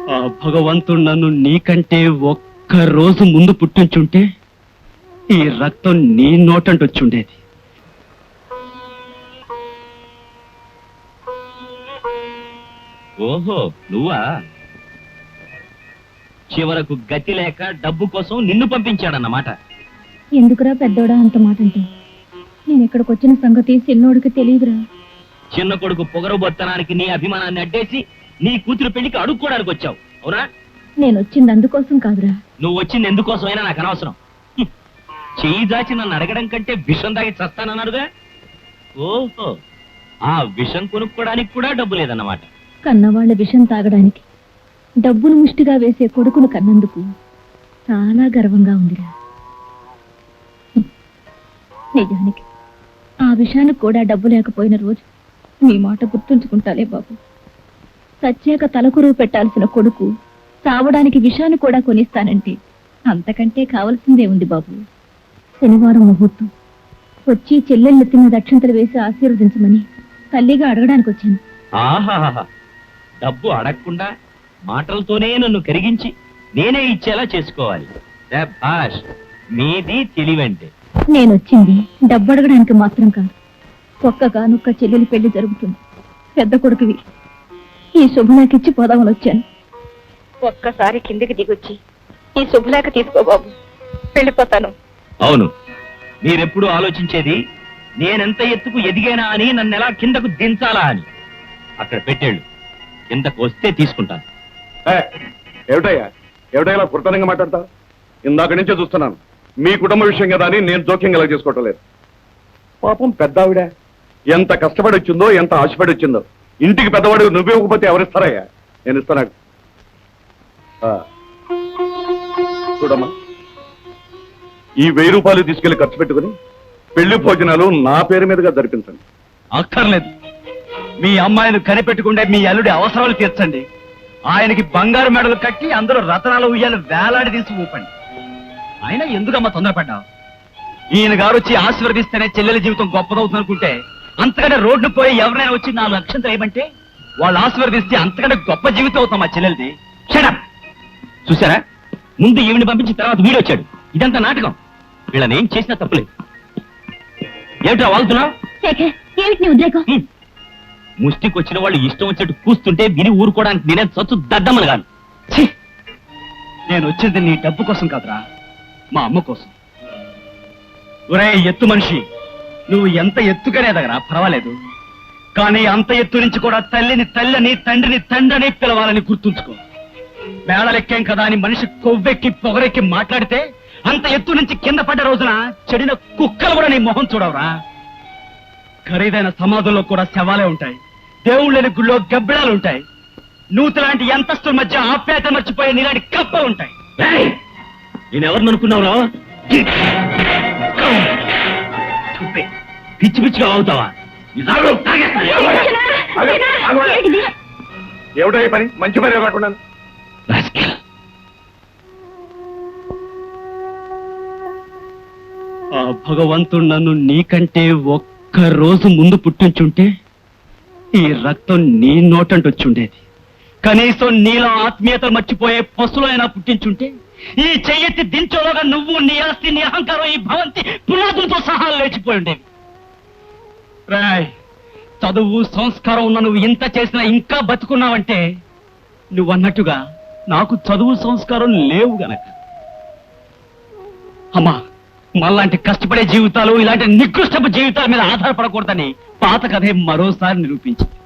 ఆ భగవంతుడు నన్ను నీకంటే ఒక్క రోజు ముందు పుట్టించుంటే ఈ రక్తం నీ నోటంటూ వచ్చుండేది. ఓహో, నువ్వా? చివరకు గతి లేక డబ్బు కోసం నిన్ను పంపించాడన్నమాట. ఎందుకురా పెద్దోడా అంత మాట అంటే? నేను ఇక్కడికి వచ్చిన సంగతి చిన్నోడికి తెలియదురా. చిన్న కొడుకు పొగరబొత్తనానికి నీ అభిమానాన్ని అడ్డేసి నీ కూతురు పెళ్లికి అడుక్కోడానికి వచ్చావు, అవునా? నేను వచ్చింది అందుకోసం కాదురా. నువ్వు వచ్చింది ఎందుకోసమైనా నాకు అనవసరం. చెయ్యి దాచి నన్ను అడగడం కంటే విషం దాగి చస్తానన్నాడుగా. ఓహో, ఆ విషం కొనుక్కోడానికి కూడా డబ్బు లేదన్నమాట. కన్నవాళ్ల విషం తాగడానికి డబ్బును ముష్టిగా వేసే కొడుకును కన్నందుకు చాలా గర్వంగా ఉందిరా. నిజానికి ఆ విషయానికి కూడా డబ్బు లేకపోయిన రోజు మీ మాట గుర్తుంచుకుంటాలే బాబు. సచ్చాక తలకురువు పెట్టాల్సిన కొడుకు తావడానికి విషయాన్ని కూడా కొనిస్తానంటే అంతకంటే కావలసిందే ఉంది బాబు. శనివారం ముహూర్తం వచ్చి చెల్లెళ్ళెత్తి మీద అక్షంతలు వేసి ఆశీర్వదించమని తల్లిగా అడగడానికి వచ్చాను. ఆహాహా, డబ్బు అడగకుండా మాటలతోనే నన్ను కరిగించి నేనే ఇచ్చేలా చేసుకోవాలి. భాష్ మీది తెలివంటే. నేనొచ్చింది డబ్బు అడగడానికి మాత్రం కాదు. ఒక్కగానొక్క చెల్లెలి పెళ్లి జరుగుతుంది. పెద్ద కొడుకువి ఈ శుభలేఖిచ్చి పోదామని వచ్చాను. ఒక్కసారి కిందికి దిగొచ్చి ఈ శుభలేఖ తీసుకో బాబు, వెళ్ళిపోతాను. అవును, మీరెప్పుడు ఆలోచించేది నేనెంత ఎత్తుకు ఎదిగానా అని, నన్ను ఎలా కిందకు దించాలా అని. అక్కడ పెట్టేళ్ళు, కిందకు వస్తే తీసుకుంటాను. ఏమిటయ్యా ఏమిటయ్యా పుర్తనంగా మాట్లాడతావు? ఇందాక నుంచే చూస్తున్నాను. మీ కుటుంబ విషయం కదా అని నేను జోక్యం కలగ చేసుకోవటం లేదు. పాపం పెద్ద ఆవిడ ఎంత కష్టపడి వచ్చిందో, ఎంత ఆశపడి వచ్చిందో. ఇంటికి పెద్దవాడు నువ్వే ఇవ్వకపోతే ఎవరిస్తారయ్యా? నేను ఇస్తాను. చూడమ్మా, ఈ 1000 రూపాయలు తీసుకెళ్లి ఖర్చు పెట్టుకుని పెళ్లి భోజనాలు నా పేరు మీదుగా జరిపించండి. అక్కర్లేదు. మీ అమ్మాయిని కనిపెట్టుకుంటే మీ అల్లుడి అవసరాలు తీర్చండి. ఆయనకి బంగారు మెడలు కట్టి అందులో రతనాలు ఉయ్యాలు వేలాడి తీసి ఊపండి. ఆయన ఎందుకమ్మా తొందరపడ్డావు? ఈయన గారు వచ్చి ఆశీర్వదిస్తేనే చెల్లెల జీవితం గొప్పదవుతుంది అనుకుంటే, అంతకంటే రోడ్డు పోయి ఎవరైనా వచ్చి 4 అక్షంతలు వేయమంటే వాళ్ళు ఆశీర్వదిస్తే అంతకంటే గొప్ప జీవితం అవుతాం మా చెల్లెలది. చూసారా, ముందు ఈవిని పంపించిన తర్వాత వీడు వచ్చాడు. ఇదంతా నాటకం. వీళ్ళని ఏం చేసినా తప్పులేదు. ఏమిటా వాళ్తున్నావు? ముష్టికి వచ్చిన వాళ్ళు ఇష్టం వచ్చినట్టు కూస్తుంటే విని ఊరుకోవడానికి నేనే చచ్చు దద్దమ్మలు కాను. నేను వచ్చింది నీ డబ్బు కోసం కాదురా, మా అమ్మ కోసం. ఒరే ఎత్తు మనిషి, నువ్వు ఎంత ఎత్తుగానే ఎదగరా పర్వాలేదు, కానీ అంత ఎత్తు నుంచి కూడా తల్లిని తల్లిని, తండ్రిని తండ్రిని పిలవాలని గుర్తుంచుకో. మేళలెక్కేం కదా అని మనిషి కొవ్వెక్కి పొగరెక్కి మాట్లాడితే అంత ఎత్తు నుంచి కింద పడ్డ రోజున చెడిన కుక్కలు కూడా నీ మొహం చూడవురా. ఖరీదైన సమాధుల్లో కూడా శవాలే ఉంటాయి. దేవుళ్ళని గుళ్ళో గబ్బిడాలు ఉంటాయి. నూతులాంటి ఎంతస్తుల మధ్య ఆప్యాయత మర్చిపోయే నీలాంటి కప్పలు ఉంటాయి. నేనెవరిని అనుకున్నావురా? పిచ్చి పిచ్చిగా అవుతావా? ఏమిటో పని, మంచి పని కాకుండా. ఆ భగవంతుడు నన్ను నీకంటే ఒక్క రోజు ముందు పుట్టించుంటే ఈ రక్తం నీ నోటంటూ వచ్చుండేది. కనీసం నీలో ఆత్మీయతలు మర్చిపోయే పశువులైనా పుట్టించుంటే ఈ చెయ్యెత్తి దించోలోగా నువ్వు, నీ ఆస్తి, నీ అహంకారం, ఈ భవంతి పునాదులతో సహా లేచిపోయి ఉండేవి. రాయ్, చదువు సంస్కారం ఉన్న నువ్వు ఇంత చేసినా ఇంకా బతుకున్నావంటే నువ్వన్నట్టుగా నాకు చదువు సంస్కారం లేవు గనక. అమ్మా, మళ్ళాంటి కష్టపడే జీవితాలు, ఇలాంటి నికృష్టపు జీవితాల మీద ఆధారపడకూడదని పాత కథే మరోసారి నిరూపించింది.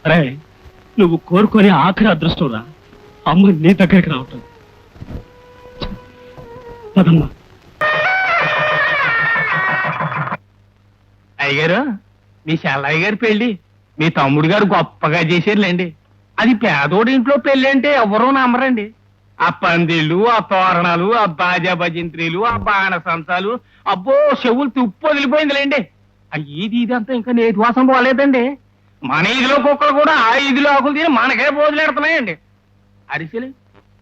అరే, నువ్వు కోరుకొని ఆఖరి అదృష్టం రా అమ్మ నీ దగ్గరికి రావటం. పదమ్మా. అయ్యగారు, మీ చెల్లయ్య గారి పెళ్లి మీ తమ్ముడు గారు గొప్పగా చేశారులేండి. అది పేదోడి ఇంట్లో పెళ్లి అంటే ఎవరూ నమ్మరండి. ఆ పందిళ్ళు, ఆ తోరణాలు, ఆ బాజా భజంత్రీలు, ఆ బాణసంచాలు, అబ్బో చెవులు తుప్పు వదిలిపోయిందిలేండి. ఇది ఇదంతా ఇంకా నేటి వాసన పోలేదండి. మన ఇదిలో కుక్కలు కూడా ఆ ఇదిలో ఆకులు తిని మనకే పోజులెడుతున్నాయండి. అరిసెలు,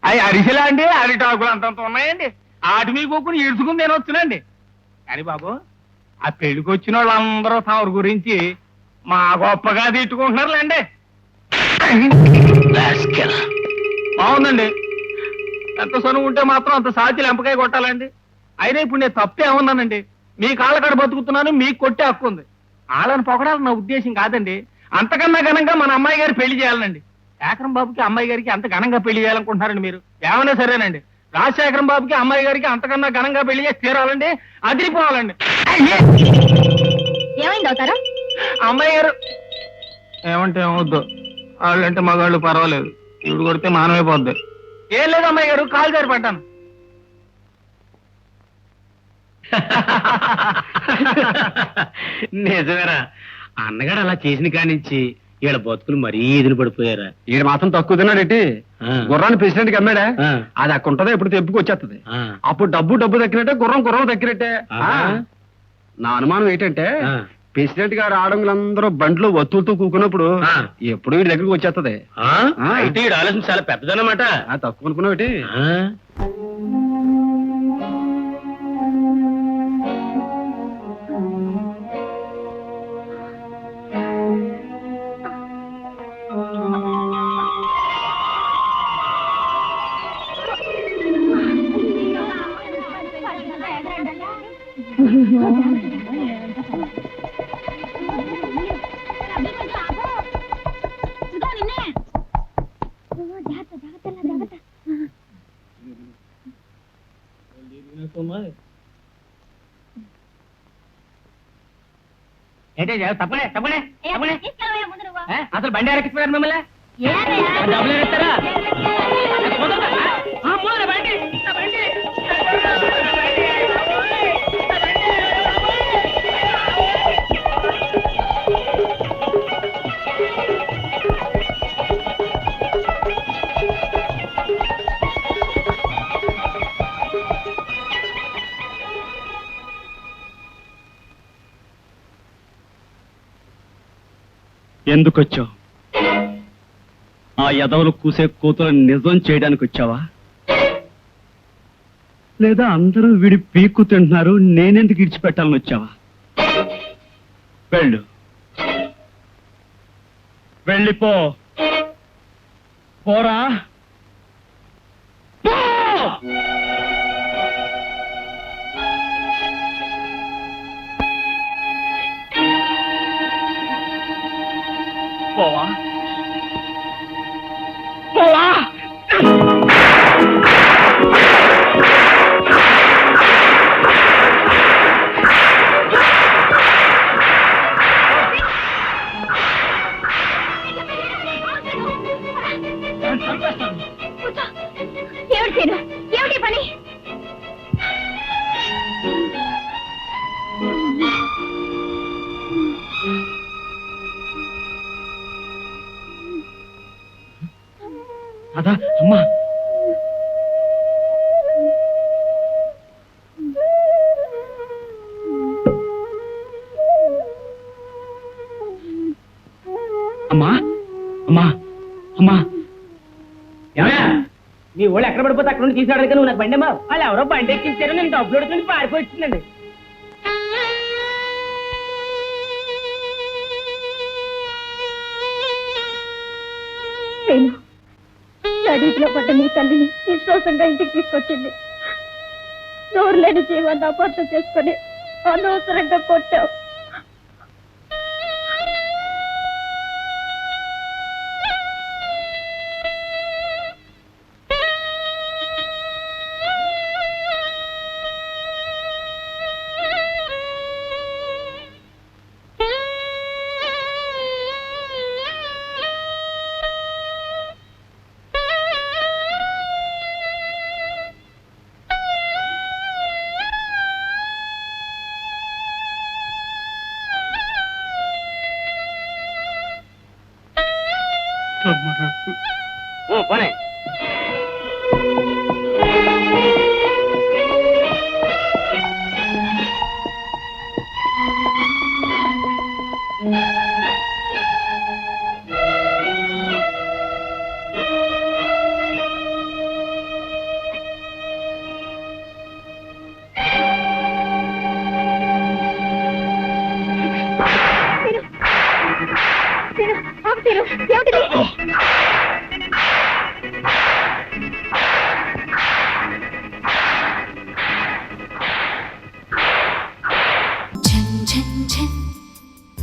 అవి అరిసెలా అండి? అరిటాకులు అంతంత ఉన్నాయండి. ఆటి మీ కుక్కుని ఇడుచుకుని నేను వచ్చినండి. కానీ బాబు, ఆ పెళ్లికి వచ్చిన వాళ్ళందరూ తమరి గురించి మా గొప్పగా తిట్టుకుంటున్నారులేండి. బాగుందండి. ఎంత సనువు ఉంటే మాత్రం అంత సాధ్యం ఎంపకాయ కొట్టాలండి. అయినా ఇప్పుడు నేను తప్పే ఉన్నానండి. మీ కాళ్ళ కాడ బతుకుతున్నాను, మీకు కొట్టే హక్కు ఉంది. వాళ్ళని పొగడాలని నా ఉద్దేశం కాదండి. అంతకన్నా ఘనంగా మన అమ్మాయి గారి పెళ్లి చేయాలండి. శేఖరం బాబుకి అమ్మాయి గారికి అంత ఘనంగా పెళ్లి చేయాలనుకుంటున్నారండి మీరు. ఏమన్నా సరేనండి. రాజశేఖరం బాబుకి అమ్మాయి గారికి అంతకన్నా ఘనంగా పెళ్లి చేసి తీరాలండి. అదిరిపోవాలండి. ఏమైంది అవుతారా? అమ్మాయి గారు ఏమంటే ఏమవుద్దు. వాళ్ళంటే మగాళ్ళు పర్వాలేదు, ఇవి కొడితే మానమైపోద్ది. ఏం లేదు అమ్మాయి గారు, కాలు జారి పడ్డాను. నిజమేరా, అన్నగాడు అలా చేసిన కానించి ఈడ బతుకులు మరీ ఎదురు పడిపోయారా. ఈయన మాత్రం తక్కువ తిన్నాడేంటి? గుర్రాన్ని ప్రెసిడెంట్ కి అమ్మాడా? ఆ. అది అక్కడ ఉంటదో ఎప్పుడు తెప్పుకు వచ్చేస్తుంది. ఆ. అప్పుడు డబ్బు దక్కినట్టే, గుర్రం దక్కినట్టే. ఆ. నా అనుమానం ఏంటంటే ఆ. ప్రెసిడెంట్ గారు ఆడంగులందరూ బండ్లో వత్తులతో కూకున్నప్పుడు ఆ. ఎప్పుడు వీడి దగ్గరికి వచ్చేస్తుంది. ఆ? అయితే ఈడ ఆలోచన చాలా పెద్దదన్నమాట. తక్కువ అనుకున్నావు. ఆ? ఏంటే తప్పనే తప్పనే తప్పనే అసలు బండి ఎరకిస్తున్నారు మిమ్మల్ని. డబ్బులు ఎరేస్తారా? బండి బండి ఎందుకొచ్చావు? ఆ యదవులు కూసే కూతురు నిజం చేయడానికి వచ్చావా? లేదా అందరూ వీడి పీక్కు తింటున్నారు, నేనెందుకు ఇడిచిపెట్టాలని వచ్చావా? వెళ్ళు, వెళ్ళిపో. పోరా, పో! పోవా, పోవా. ఏమిటి పని? అదా అమ్మా, అమ్మా అమ్మా అమ్మా. మీ వాళ్ళు ఎక్కడ పడిపోతే అక్కడ నుండి తీసుకురావడానికి నువ్వు నాకు బండి అమ్మా. వాళ్ళు ఎవరో బండి ఎక్కించారు, నేను డబ్బులు అడుగుతుంది పారిపోయిందండి. నడీలో పడ్డ నీ తల్లిని విశ్వాసంగా ఇంటికి తీసుకొచ్చింది. నోరు లేని జీవాన్ని అపార్థం చేసుకుని అనవసరంగా కొట్టావు. పోనే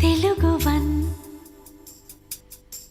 తెలుగు వన్